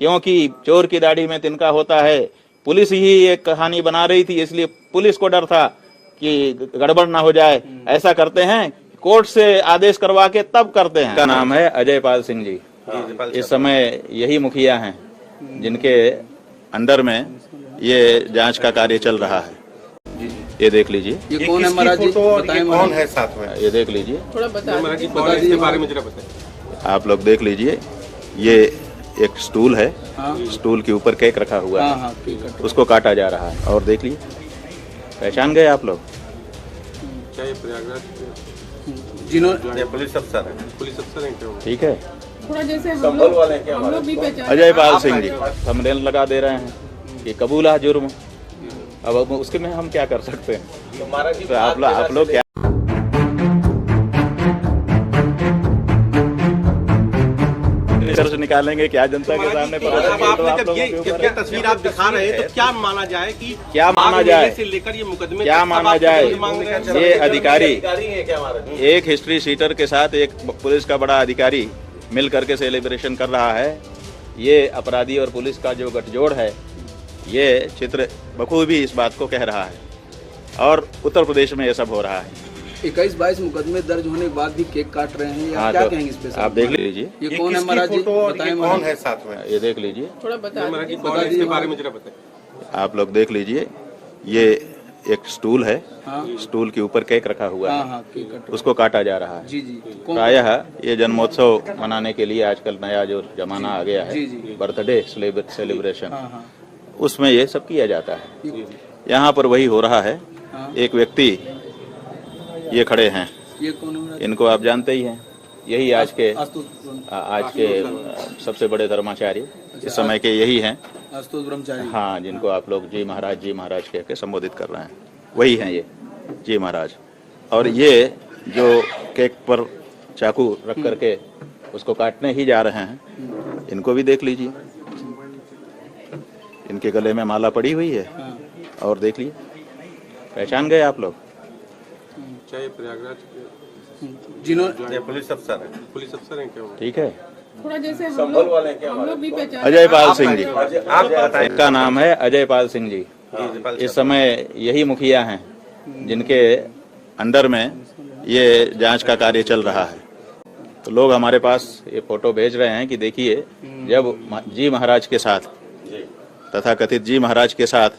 क्योंकि चोर की दाढ़ी में तिनका होता है। पुलिस ही एक कहानी बना रही थी, इसलिए पुलिस को डर था कि गड़बड़ ना हो जाए। ऐसा करते हैं, कोर्ट से आदेश करवा के तब करते हैं। का नाम है अजय पाल सिंह जी। इस समय यही मुखिया हैं जिनके अंडर में ये जांच का कार्य चल रहा है। ये देख लीजिए। ये कौन है महाराज जी? कौन है साथ में? ये देख लीजिए, थोड़ा बता दीजिए बारे में जरा बताइए। आप लोग देख लीजिए। ये एक स्टूल है, स्टूल के ऊपर केक रखा हुआ है, उसको काटा जा रहा है। और देख लीजिए, पहचान गए आप लोग? क्या ये प्रयागराज जिन्होंने पुलिस अफसर है क्या? ठीक है, थोड़ा जैसे हम लोग भी पहचान। अजय पाल सिंह जी थंबनेल लगा दे रहे हैं कि कबूला जुर्म। अब उसके में हम क्या कर सकते हैं? तो आप लोग क्या निष्कर्ष निकालेंगे? क्या जनता के सामने ये तस्वीर आप दिखा रहे हैं, तो क्या माना जाए कि क्या माना जाए से लेकर ये मुकदमे क्या माना जाए? ये अधिकारी है एक हिस्ट्री शीटर के साथ एक पुलिस का बड़ा अधिकारी मिल करके सेलिब्रेशन कर रहा है। ये अपराधी और पुलिस का जो गठजोड़ है, ये चित्र बखूबी इस बात को कह रहा है। और उत्तर प्रदेश में ये सब हो रहा है। 21-22 मुकदमे दर्ज होने के बाद भी केक काट रहे हैं, या क्या कहेंगे इस पे? आप देख लीजिए। ये कौन है महाराज जी? बताएं कौन है साथ में? ये देख लीजिए, थोड़ा बता इसके बारे में जरा बताइए। आप लोग देख लीजिए। ये एक स्टूल है, स्टूल के ऊपर केक रखा हुआ है, उसको काटा जा रहा है। जी जी। प्रायः ये जन्मोत्सव मनाने के लिए आजकल नया जो जमाना आ गया है, बर्थडे सेलिब्रेशन, उसमें ये सब किया जाता है। यहाँ पर वही हो रहा है। एक व्यक्ति ये खड़े हैं, ये कौन है? इनको आप जानते ही हैं। यही आज के सबसे बड़े धर्माचार्य इस समय के यही हैं। आशुतोष ब्रह्मचारी। हाँ, जिनको आप लोग जी महाराज कह के संबोधित कर रहे हैं, वही हैं ये जी महाराज। और ये जो केक पर चाकू रख करके उसको काटने ही जा रहे हैं, इनको भी देख लीजिए। इनके गले में माला पड़ी हुई है। और देख लीजिए, पहचान गए आप लोग? क्या ये प्रयागराज जिन्होंने पुलिस अफसर है क्या? ठीक है, थोड़ा जैसे हम लोग भी पहचान। अजय पाल सिंह जी। इनका नाम है अजय पाल सिंह जी। इस समय यही मुखिया हैं जिनके अंडर में ये जांच का कार्य चल रहा है। तो लोग हमारे पास ये फोटो भेज रहे हैं कि देखिए, जब जी महाराज के साथ, तथा कथित जी महाराज के साथ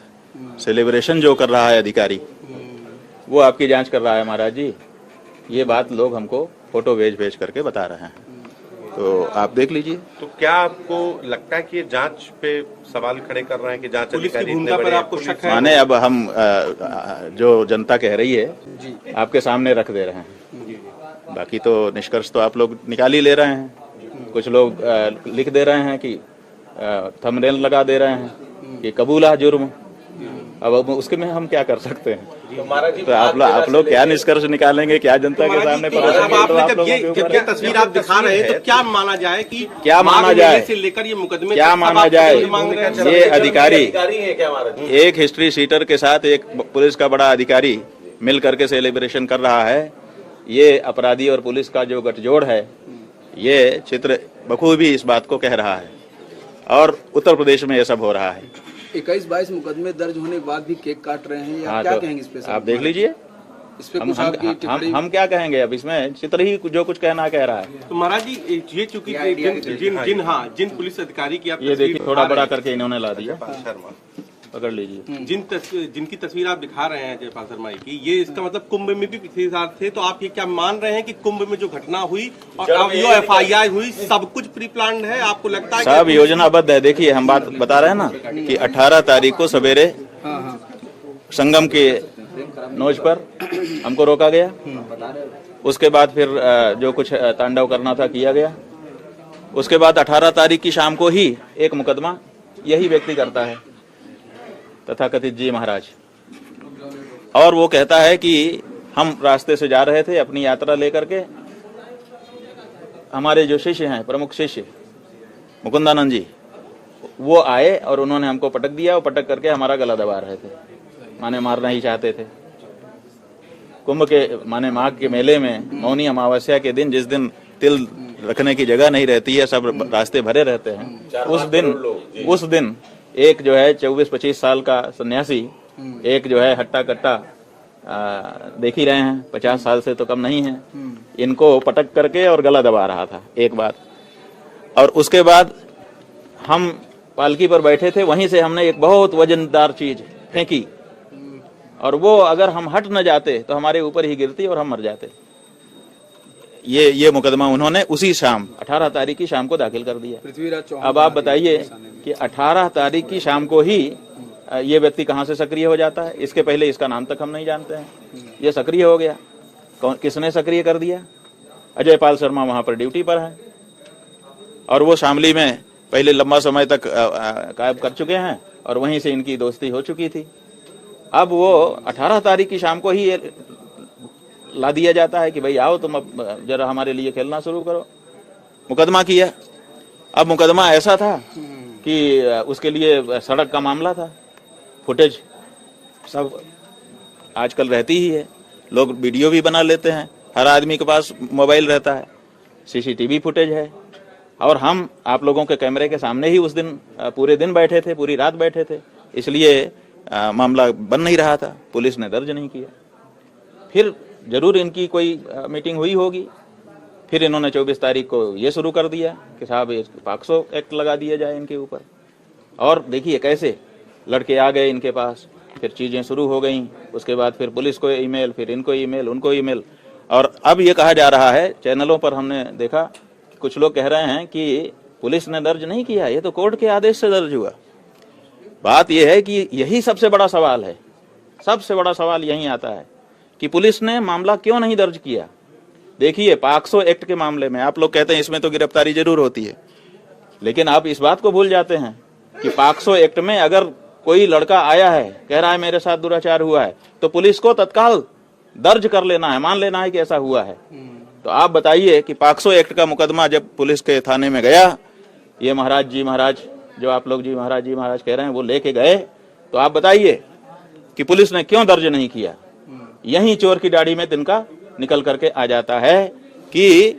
सेलिब्रेशन जो कर रहा है अधिकारी, वो आपकी जांच कर रहा है महाराज जी। ये बात लोग हमको फोटो भेज करके बता रहे हैं। तो आप देख लीजिए। तो क्या आपको लगता है कि ये जांच पे सवाल खड़े कर रहे हैं कि जांच पुलिस की अधिकारी भूमिका पर आपको शक है? माने अब हम जो जनता कह रही है आपके सामने रख दे रहे हैं। बाकी तो निष्कर्ष तो आप लोग निकाल ही ले रहे हैं। कुछ लोग लिख दे रहे हैं कि थंबनेल लगा दे रहे हैं कि कबूला जुर्म। अब उसके में हम क्या कर सकते हैं? तो आप लोग क्या निष्कर्ष निकालेंगे? क्या जनता के सामने ये तस्वीर आप दिखा रहे हैं, तो क्या माना जाए कि क्या माना जाए? से लेकर ये मुकदमे क्या माना जाए? ये अधिकारी है क्या? एक हिस्ट्री शीटर के साथ एक पुलिस का बड़ा अधिकारी मिल करके सेलिब्रेशन कर रहा है। ये अपराधी और पुलिस का जो गठजोड़ है, ये चित्र बखूबी इस बात को कह रहा है। और उत्तर प्रदेश में ये सब हो रहा है। 21-22 मुकदमे दर्ज होने के बाद भी केक काट रहे हैं, या क्या तो कहेंगे इस पे? आप देख लीजिए। इस पे कुछ आपकी टिप्पणी? हम क्या कहेंगे? अब इसमें चित्र ही जो कुछ कहना कह रहा है। तो महाराज जी, ये चूंकि जिन पुलिस अधिकारी की आप ये देखिए, थोड़ा बड़ा करके इन्होंने ला दिया। पकड़ लीजिए। जिनकी तस्वीर आप दिखा रहे हैं जयपाल शर्मा की, ये इसका मतलब कुंभ में भी पिछले साल थे। तो आप ये क्या मान रहे हैं कि कुंभ में जो घटना हुई और अब जो FIR हुई, सब कुछ प्री प्लान्ड है? आपको लगता है सब योजनाबद्ध है? देखिए, हम बात बता रहे हैं ना कि 18 तारीख को सवेरे संगम के नोच पर हमको रोका गया। उसके बाद फिर जो कुछ तांडव करना था किया गया। उसके बाद 18 तारीख की शाम को ही एक मुकदमा यही व्यक्ति करता है, तथा कथित जी महाराज। और वो कहता है कि हम रास्ते से जा रहे थे अपनी यात्रा लेकर के, हमारे जो शिष्य हैं, प्रमुख शिष्य मुकुंदानंद जी, वो आए और उन्होंने हमको पटक दिया। और पटक करके हमारा गला दबा रहे थे, माने मारना ही चाहते थे। कुंभ के माने माघ के मेले में मौनी अमावस्या के दिन, जिस दिन तिल रखने की जगह नहीं रहती है, सब रास्ते भरे रहते हैं, उस दिन उस दिन एक जो है 24-25 साल का सन्यासी, एक जो है हट्टा कट्टा देख ही रहे हैं, 50 साल से तो कम नहीं है, इनको पटक करके और गला दबा रहा था एक बार। और उसके बाद हम पालकी पर बैठे थे, वहीं से हमने एक बहुत वजनदार चीज फेंकी और वो अगर हम हट न जाते तो हमारे ऊपर ही गिरती और हम मर जाते। ये मुकदमा उन्होंने उसी शाम 18 तारीख की शाम को दाखिल कर दिया। पृथ्वीराज चौहान। अब आप बताइए कि 18 तारीख की शाम को ही ये व्यक्ति कहां से सक्रिय हो जाता है? इसके पहले इसका नाम तक हम नहीं जानते हैं। ये सक्रिय हो गया, किसने सक्रिय कर दिया? अजय पाल शर्मा वहां पर ड्यूटी पर है और वो शामली में पहले लंबा समय तक कायम कर चुके हैं और वहीं से इनकी दोस्ती हो चुकी थी। अब वो 18 तारीख की शाम को ही ला दिया जाता है कि भाई आओ तुम अब जरा हमारे लिए खेलना शुरू करो। मुकदमा किया। अब मुकदमा ऐसा था कि उसके लिए सड़क का मामला था, फुटेज सब आजकल रहती ही है, लोग वीडियो भी बना लेते हैं, हर आदमी के पास मोबाइल रहता है, सीसीटीवी फुटेज है। और हम आप लोगों के कैमरे के सामने ही उस दिन पूरे दिन बैठे थे, पूरी रात बैठे थे, इसलिए मामला बन नहीं रहा था, पुलिस ने दर्ज नहीं किया। फिर जरूर इनकी कोई मीटिंग हुई होगी, फिर इन्होंने 24 तारीख को ये शुरू कर दिया कि साहब पॉक्सो एक्ट लगा दिया जाए इनके ऊपर। और देखिए कैसे लड़के आ गए इनके पास, फिर चीजें शुरू हो गई। उसके बाद फिर पुलिस को ईमेल, फिर इनको ईमेल, उनको ईमेल। और अब ये कहा जा रहा है, चैनलों पर हमने देखा, कुछ लोग कह रहे हैं कि पुलिस ने दर्ज नहीं किया, ये तो कोर्ट के आदेश से दर्ज हुआ। बात यह है कि यही सबसे बड़ा सवाल है, सबसे बड़ा सवाल यही आता है कि पुलिस ने मामला क्यों नहीं दर्ज किया। देखिए पॉक्सो एक्ट के मामले में आप लोग कहते हैं इसमें तो गिरफ्तारी जरूर होती है, लेकिन आप इस बात को भूल जाते हैं कि पॉक्सो एक्ट में अगर कोई लड़का आया है, कह रहा है मेरे साथ दुराचार हुआ है, तो पुलिस को तत्काल दर्ज कर लेना है, मान लेना है कि ऐसा हुआ है। तो आप बताइए कि पॉक्सो एक्ट का मुकदमा जब पुलिस के थाने में गया, ये महाराज जी महाराज जो आप लोग जी महाराज कह रहे हैं, वो लेके गए, तो आप बताइए कि पुलिस ने क्यों दर्ज नहीं किया। यही चोर की दाढ़ी में तिनका निकल करके आ जाता है कि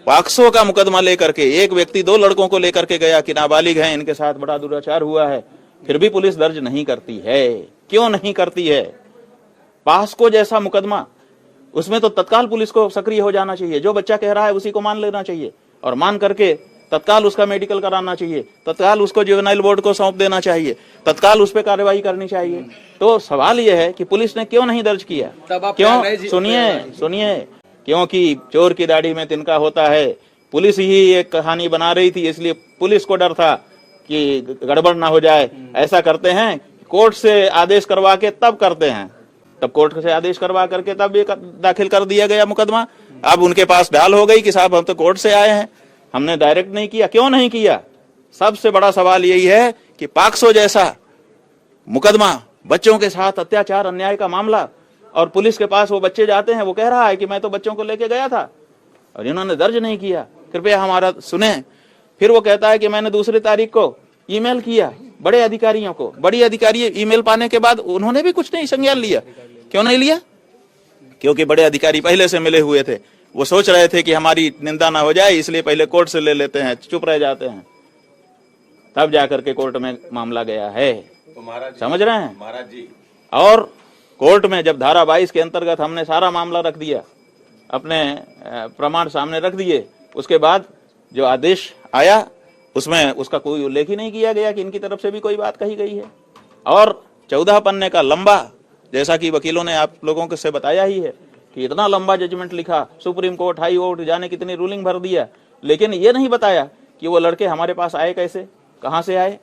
पॉक्सो का मुकदमा लेकर के एक व्यक्ति 2 लड़कों को लेकर के गया कि नाबालिग हैं, इनके साथ बड़ा दुराचार हुआ है, फिर भी पुलिस दर्ज नहीं करती है। क्यों नहीं करती है? पॉक्सो जैसा मुकदमा, उसमें तो तत्काल पुलिस को सक्रिय हो जाना चाहिए, जो बच्चा कह रहा है उसी को मान लेना चाहिए और मान करके तत्काल उसका मेडिकल कराना चाहिए, तत्काल उसको जुवेनाइल बोर्ड को सौंप देना चाहिए, तत्काल उस पर कार्रवाई करनी चाहिए। तो सवाल यह है कि पुलिस ने क्यों नहीं दर्ज किया? क्यों? सुनिए, क्योंकि चोर की दाढ़ी में तिनका होता है। पुलिस ही एक कहानी बना रही थी, इसलिए पुलिस को डर था कि गड़बड़ ना हो जाए। ऐसा करते हैं, कोर्ट से आदेश करवा के तब करते हैं, तब कोर्ट से आदेश करवा करके तब ये दाखिल कर दिया गया मुकदमा। अब उनके पास ढाल हो गई कि साहब हम तो कोर्ट से आए हैं, हमने डायरेक्ट नहीं किया। क्यों नहीं किया? सबसे बड़ा सवाल यही है कि पॉक्सो जैसा मुकदमा, बच्चों के साथ अत्याचार अन्याय का मामला, और पुलिस के पास वो बच्चे जाते हैं, वो कह रहा है कि मैं तो बच्चों को लेके गया था, और इन्होंने दर्ज नहीं किया। कृपया हमारा सुने। फिर वो कहता है कि मैंने 2 तारीख को ईमेल किया बड़े अधिकारियों को। बड़ी अधिकारी ईमेल पाने के बाद उन्होंने भी कुछ नहीं संज्ञान लिया। क्यों नहीं लिया? क्योंकि बड़े अधिकारी पहले से मिले हुए थे, वो सोच रहे थे कि हमारी निंदा ना हो जाए, इसलिए पहले कोर्ट से ले लेते हैं, चुप रह जाते हैं, तब जाकर के कोर्ट में मामला गया है। तो समझ रहे हैं महाराज जी? और कोर्ट में जब धारा 22 के अंतर्गत हमने सारा मामला रख दिया, अपने प्रमाण सामने रख दिए, उसके बाद जो आदेश आया उसमें उसका कोई उल्लेख ही नहीं किया गया कि इनकी तरफ से भी कोई बात कही गई है। और 14 पन्ने का लंबा, जैसा कि वकीलों ने आप लोगों को से बताया ही है कि इतना लंबा जजमेंट लिखा, सुप्रीम कोर्ट, हाई कोर्ट, जाने कितनी रूलिंग भर दिया, लेकिन ये नहीं बताया कि वो लड़के हमारे पास आए कैसे, कहां से आए।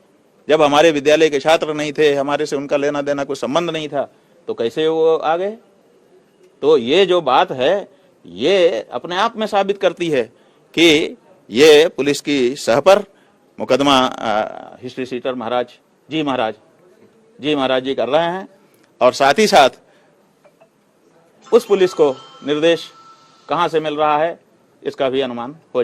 जब हमारे विद्यालय के छात्र नहीं थे, हमारे से उनका लेना देना कोई संबंध नहीं था, तो कैसे वो आ गए। तो ये जो बात है, ये अपने आप में साबित करती है कि ये पुलिस की सहपर मुकदमा हिस्ट्री सीटर महाराज जी कर रहे हैं, और साथ ही साथ उस पुलिस को निर्देश कहां से मिल रहा है इसका भी अनुमान हो जाए।